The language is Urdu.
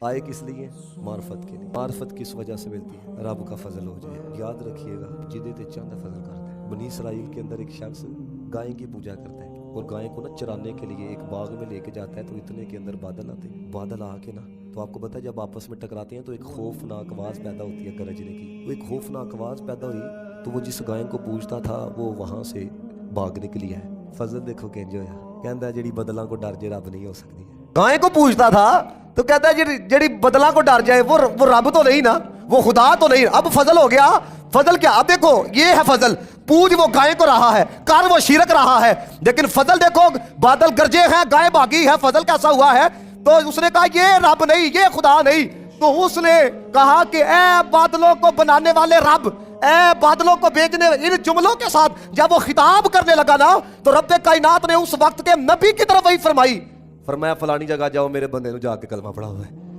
آئے کس لیے؟ معرفت کے لیے۔ معرفت کس وجہ سے ملتی ہے؟ رب کا فضل ہو جائے۔ یاد رکھیے گا جدے تے چاندہ فضل کرتا ہے۔ بنی اسرائیل کے اندر ایک شخص گائے کی پوجا کرتا ہے اور گائے کو نا چرانے کے لیے ایک باغ میں لے کے جاتا ہے، تو اتنے کے اندر بادل آتے ہیں۔ بادل آ کے نا تو آپ کو پتا ہے جب آپس میں ٹکراتے ہیں تو ایک خوفناک آواز پیدا ہوتی ہے گرجنے کی۔ وہ ایک خوفناک آواز پیدا ہوئی تو وہ جس گائے کو پوجتا تھا وہ وہاں سے بھاگ نکلی ہے۔ فضل دیکھو کنج ہویا، کہندا ہے جڑی بدلاں کو ڈر جے رب نہیں ہو سکتی۔ گائے کو پوجتا تھا تو کہتا ہے جڑی بدلاں کو ڈر جائے وہ رب تو نہیں نا، وہ خدا تو نہیں۔ اب فضل ہو گیا۔ فضل کیا؟ اب دیکھو یہ ہے فضل، پوج وہ گائے کو رہا ہے، کر وہ شرک رہا ہے، لیکن فضل دیکھو بادل گرجے ہیں، گائے بھاگی ہے، فضل کیسا ہوا ہے؟ تو اس نے کہا یہ رب نہیں، یہ خدا نہیں۔ تو اس نے کہا کہ اے بادلوں کو بنانے والے رب، اے بادلوں کو بھیجنے، ان جملوں کے ساتھ جب وہ خطاب کرنے لگا نا تو رب کائنات نے اس وقت کے نبی کی طرف وہی فرمائی، فرمایا فلانی جگہ جاؤ، میرے بندے نو جا کے کلمہ پڑھاؤ ہے۔